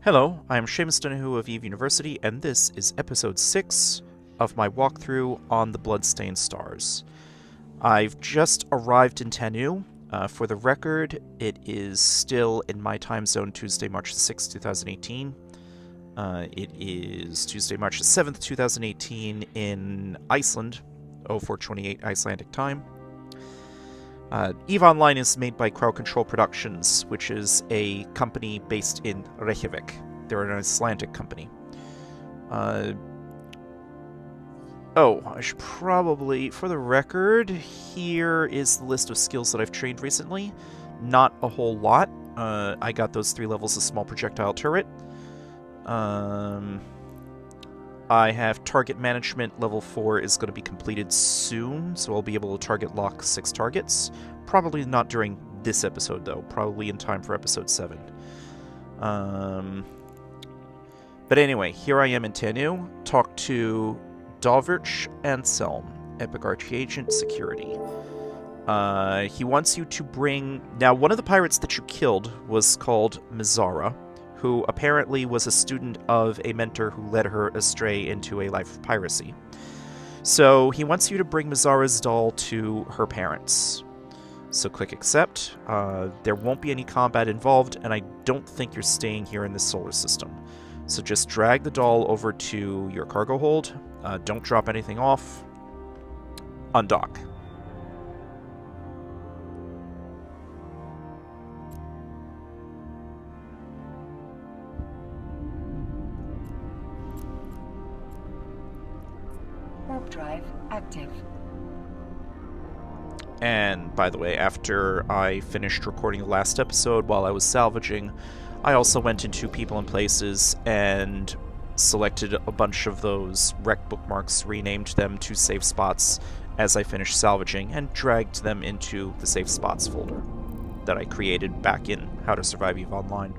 Hello, I am Seamus Donoghue of Eve University, and this is episode 6 of my walkthrough on the Bloodstained Stars. I've just arrived in Tanu. For the record, it is still in my time zone Tuesday, March 6, 2018. It is Tuesday, March 7th, 2018 in Iceland, 0428 Icelandic time. EVE Online is made by Crowd Control Productions, which is a company based in Reykjavik. They're an Icelandic company. I should probably, for the record, here is the list of skills that I've trained recently. Not a whole lot. I got those 3 levels of small projectile turret. I have target management. Level 4 is going to be completed soon, so I'll be able to target lock 6 targets. Probably not during this episode, though. Probably in time for episode 7. But anyway, here I am in Tanu. Talk to Dalvirch Anselm, Epic Archagent Security. He wants you to bring... Now, one of the pirates that you killed was called Mizara, who apparently was a student of a mentor who led her astray into a life of piracy. So he wants you to bring Mizara's doll to her parents. So click accept. There won't be any combat involved, and I don't think you're staying here in this solar system. So just drag the doll over to your cargo hold. Don't drop anything off. Undock. Warp drive active. And, by the way, after I finished recording the last episode while I was salvaging, I also went into People and Places and selected a bunch of those wreck bookmarks, renamed them to save spots as I finished salvaging, and dragged them into the save spots folder that I created back in How to Survive EVE Online.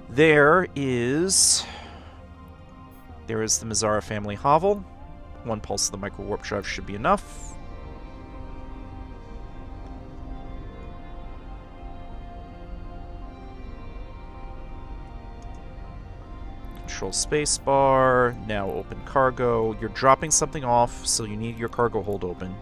There is the Mizara family hovel. 1 pulse of the micro warp drive should be enough. Control spacebar. Now open cargo. You're dropping something off, so you need your cargo hold open.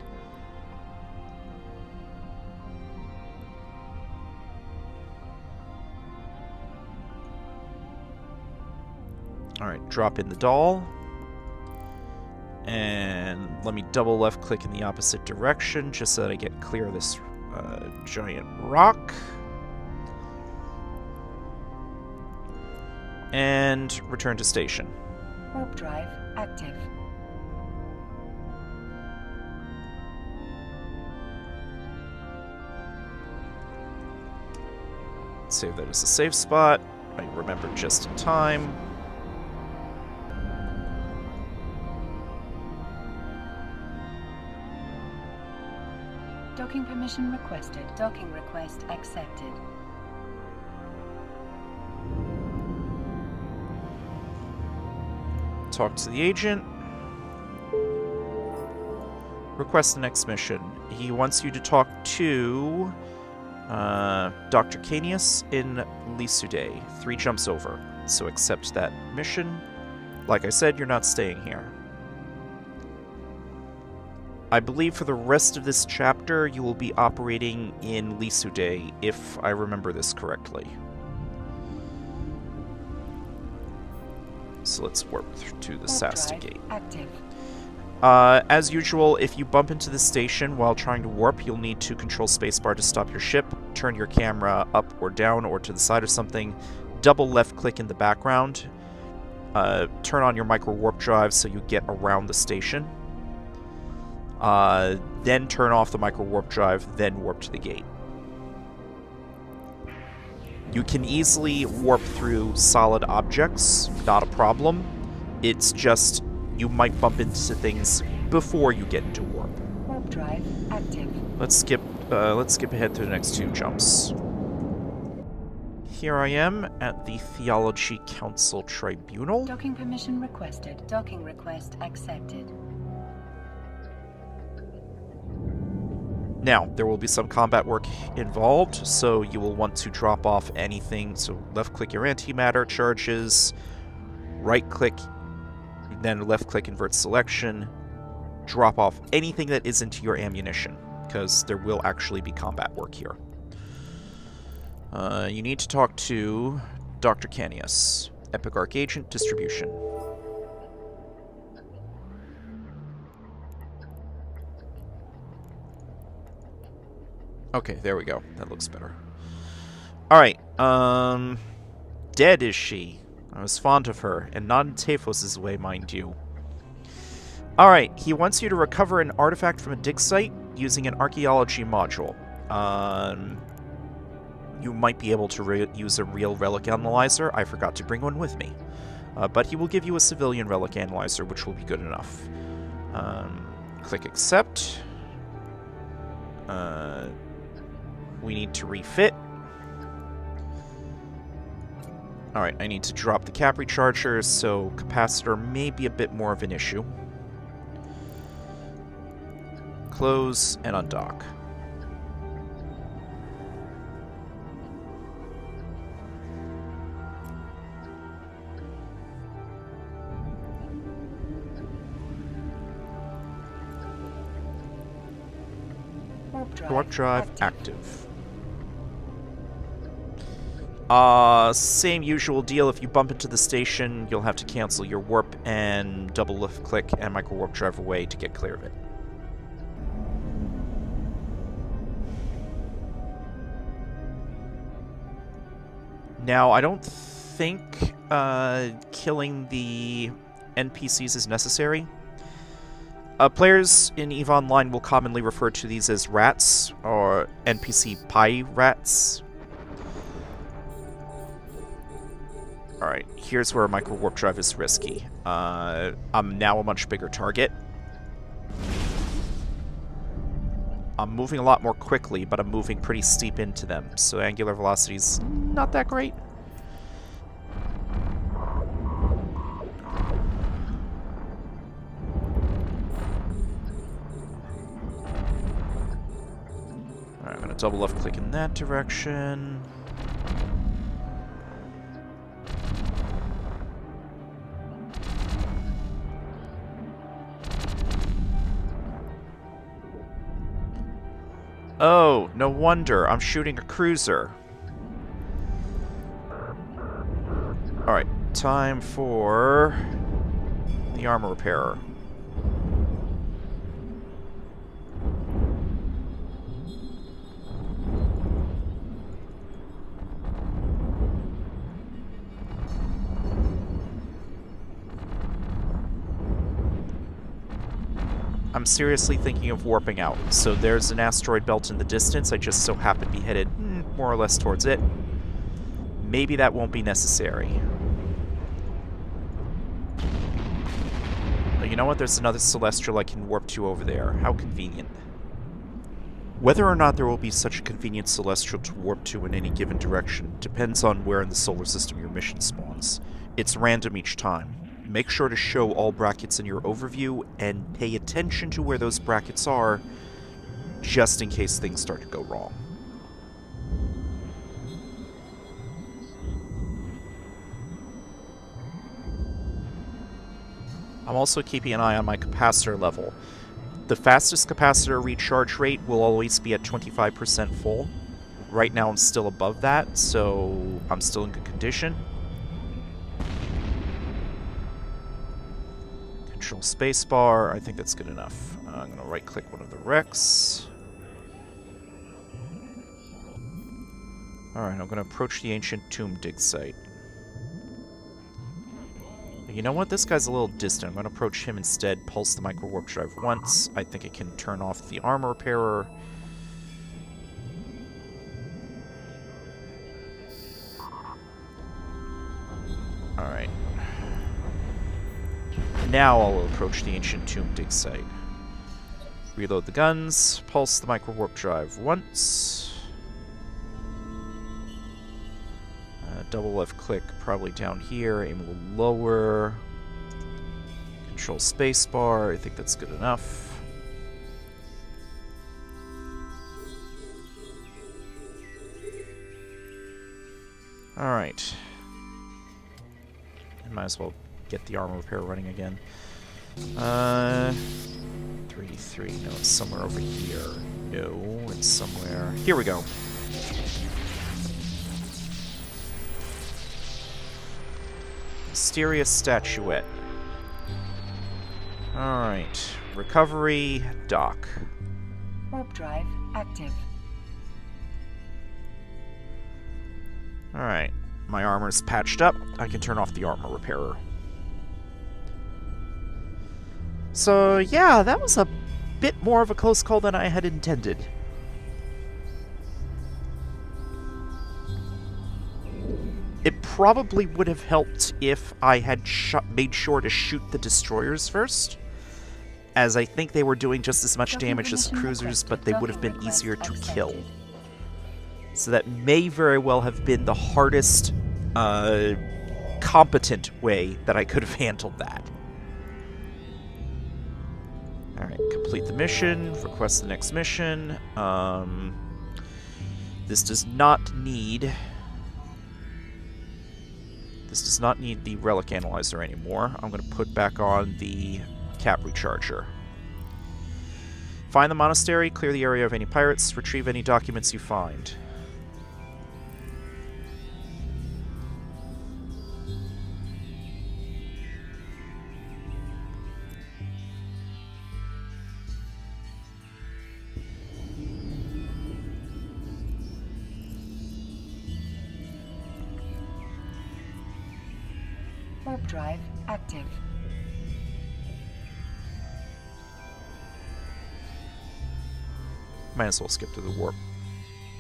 Alright, drop in the doll. And let me double left click in the opposite direction just so that I get clear of this giant rock. And return to station. Warp drive active. Save that as a safe spot. I remembered just in time. Docking permission requested. Docking request accepted. Talk to the agent. Request the next mission. He wants you to talk to Dr. Canius in Lisude. 3 jumps over. So accept that mission. Like I said, you're not staying here. I believe for the rest of this chapter, you will be operating in Lisude, if I remember this correctly. So let's warp to the Sasta Gate. Active. As usual, if you bump into the station while trying to warp, you'll need to control spacebar to stop your ship, turn your camera up or down or to the side or something, double left click in the background, turn on your micro warp drive so you get around the station, then turn off the micro warp drive, then warp to the gate. You can easily warp through solid objects, not a problem. It's just you might bump into things before you get into warp. Warp drive active. Let's skip ahead to the next 2 jumps. Here I am at the Theology Council Tribunal. Docking permission requested. Docking request accepted. Now, there will be some combat work involved, so you will want to drop off anything. So left-click your antimatter charges, right-click, then left-click invert selection, drop off anything that isn't your ammunition, because there will actually be combat work here. You need to talk to Dr. Canius, Epic Arc Agent Distribution. Okay, there we go. That looks better. Alright, dead is she. I was fond of her, and not in Taphos' way, mind you. Alright, he wants you to recover an artifact from a dig site using an archaeology module. You might be able to use a real relic analyzer. I forgot to bring one with me. But he will give you a civilian relic analyzer, which will be good enough. Click accept. We need to refit. Alright, I need to drop the cap recharger, so capacitor may be a bit more of an issue. Close and undock. Warp drive active. Same usual deal. If you bump into the station, you'll have to cancel your warp and double left click and micro warp drive away to get clear of it. Now, I don't think killing the NPCs is necessary. Players in EVE Online will commonly refer to these as rats, or NPC pie rats. Alright, here's where micro warp drive is risky. I'm now a much bigger target. I'm moving a lot more quickly, but I'm moving pretty steep into them, so angular velocity's not that great. Alright, I'm gonna double left click in that direction. Oh, no wonder. I'm shooting a cruiser. Alright, time for the armor repairer. I'm seriously thinking of warping out. So there's an asteroid belt in the distance. I just so happen to be headed more or less towards it. Maybe that won't be necessary. But you know what? There's another celestial I can warp to over there. How convenient. Whether or not there will be such a convenient celestial to warp to in any given direction depends on where in the solar system your mission spawns. It's random each time. Make sure to show all brackets in your overview and pay attention to where those brackets are, just in case things start to go wrong. I'm also keeping an eye on my capacitor level. The fastest capacitor recharge rate will always be at 25% full. Right now I'm still above that, so I'm still in good condition. Control spacebar, I think that's good enough. I'm going to right-click one of the wrecks. Alright, I'm going to approach the ancient tomb dig site. You know what? This guy's a little distant. I'm going to approach him instead, pulse the micro warp drive once. I think it can turn off the armor repairer. Alright. Now I'll approach the ancient tomb dig site. Reload the guns, pulse the micro warp drive once. Double left click probably down here, aim a little lower. Control spacebar, I think that's good enough. Alright. I might as well get the armor repair running again. 3D3. No, it's somewhere over here. No, it's somewhere... Here we go. Mysterious statuette. Alright. Recovery, dock. Warp drive active. Alright. My armor's patched up. I can turn off the armor repairer. So, yeah, that was a bit more of a close call than I had intended. It probably would have helped if I had made sure to shoot the destroyers first, as I think they were doing just as much damage as the cruisers, but they would have been easier to kill. So that may very well have been the hardest, competent way that I could have handled that. Alright, complete the mission, request the next mission. This does not need the relic analyzer anymore. I'm going to put back on the cap recharger. Find the monastery, clear the area of any pirates, retrieve any documents you find. Warp drive active. Might as well skip to the warp.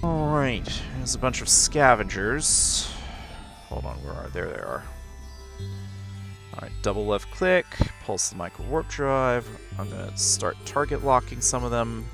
Alright, there's a bunch of scavengers. Hold on, where are they? There they are. Alright, double left click, pulse the micro warp drive. I'm gonna start target locking some of them.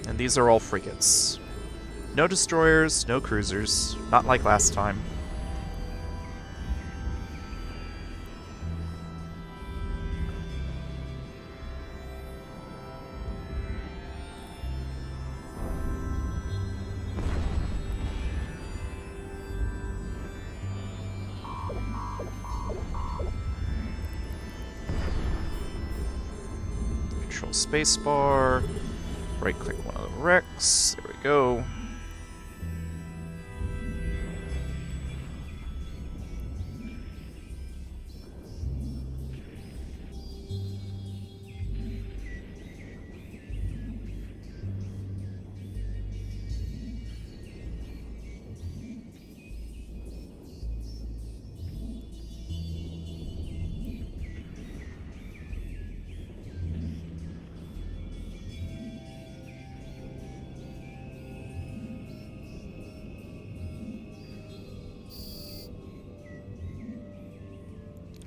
And these are all frigates. No destroyers, no cruisers. Not like last time. Control spacebar. Right-click one of the wrecks. There we go.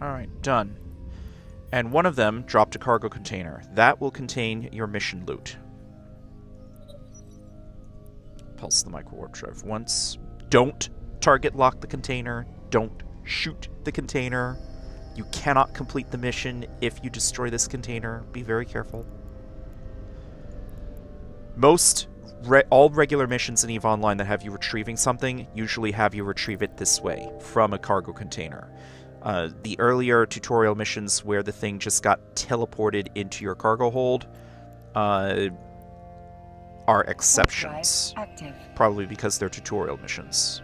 Alright, done. And one of them dropped a cargo container. That will contain your mission loot. Pulse the micro warp drive once. Don't target lock the container. Don't shoot the container. You cannot complete the mission if you destroy this container. Be very careful. All regular missions in EVE Online that have you retrieving something usually have you retrieve it this way, from a cargo container. The earlier tutorial missions where the thing just got teleported into your cargo hold are exceptions. Probably because they're tutorial missions.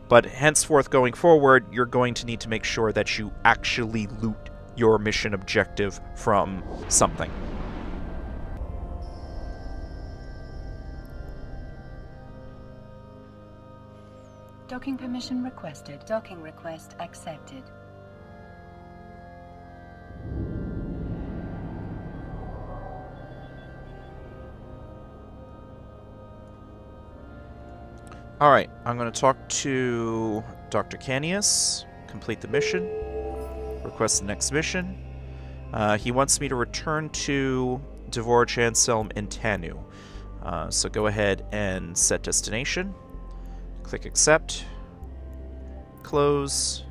But henceforth going forward, you're going to need to make sure that you actually loot your mission objective from something. Docking permission requested. Docking request accepted. Alright, I'm going to talk to Dr. Canius, complete the mission, request the next mission. He wants me to return to Dvorak, Anselm, and Tanu. So go ahead and set destination. Click accept. Close.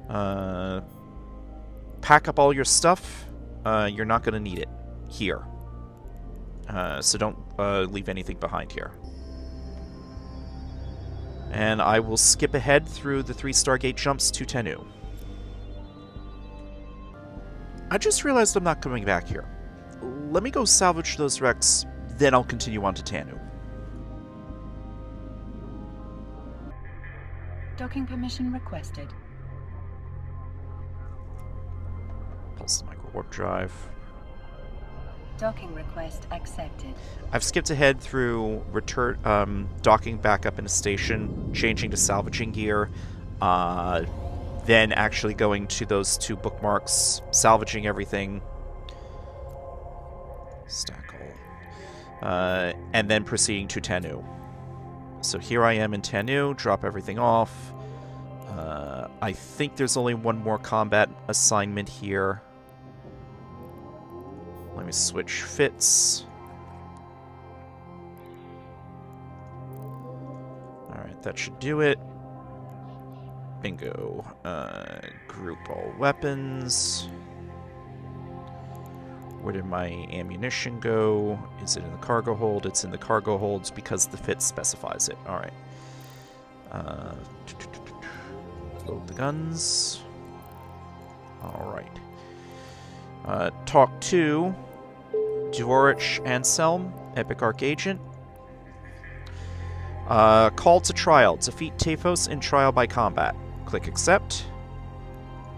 Pack up all your stuff. You're not going to need it here. So don't leave anything behind here. And I will skip ahead through the 3 Stargate jumps to Tanu. I just realized I'm not coming back here. Let me go salvage those wrecks, then I'll continue on to Tanu. Docking permission requested. Pulse the micro warp drive. Docking request accepted. I've skipped ahead through docking back up in a station, changing to salvaging gear, then actually going to those 2 bookmarks, salvaging everything. Stack all. And then proceeding to Tanu. So here I am in Tanu, drop everything off. I think there's only one more combat assignment here. Let me switch fits. Alright, that should do it. Bingo. Group all weapons. Where did my ammunition go? Is it in the cargo hold? It's in the cargo holds because the fit specifies it. Alright. Load the guns. Alright. Talk to Dvorak Anselm, Epic Archagent. Call to trial. Defeat Taphos in trial by combat. Click accept.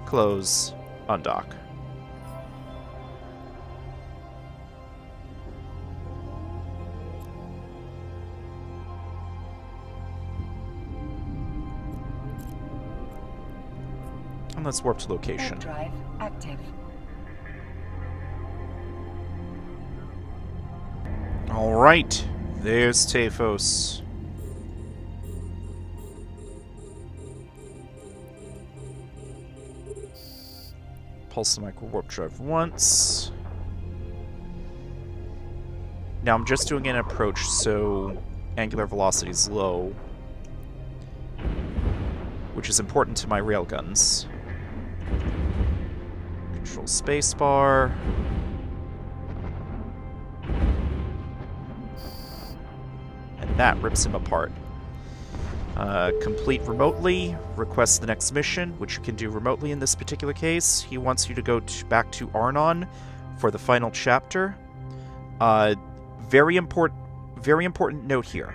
Close. Undock. And let's warp to location. Warp drive active. Alright, there's Taphos. Pulse the micro warp drive once. Now I'm just doing an approach, so angular velocity is low, which is important to my railguns. Control spacebar. And that rips him apart. Complete remotely. Request the next mission, which you can do remotely in this particular case. He wants you to go back to Arnon for the final chapter. Very important note here.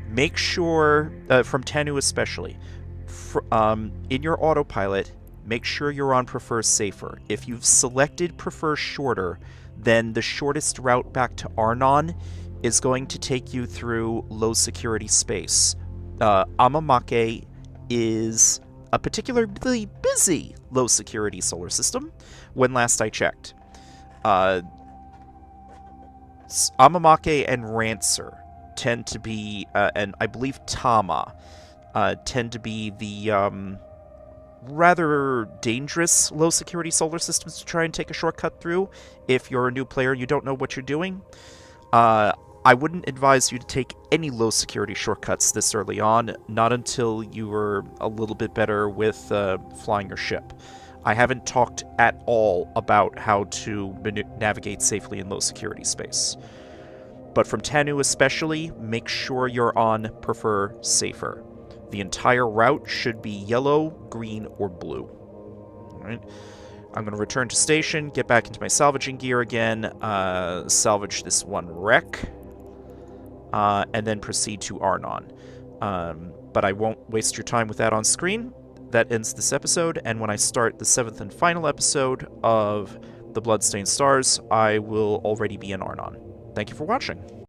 Make sure, from Tanu especially, in your autopilot, make sure you're on Prefer Safer. If you've selected Prefer Shorter, then the shortest route back to Arnon is going to take you through low security space. Amamake is a particularly busy low security solar system when last I checked. Amamake and Rancer tend to be, and I believe Tama, tend to be the rather dangerous low security solar systems to try and take a shortcut through if you're a new player and you don't know what you're doing. I wouldn't advise you to take any low security shortcuts this early on, not until you were a little bit better with flying your ship. I haven't talked at all about how to navigate safely in low security space. But from Tanu especially, make sure you're on Prefer Safer. The entire route should be yellow, green, or blue. Alright. I'm going to return to station, get back into my salvaging gear again, salvage this one wreck, and then proceed to Arnon. But I won't waste your time with that on screen. That ends this episode, and when I start the 7th and final episode of The Bloodstained Stars, I will already be in Arnon. Thank you for watching.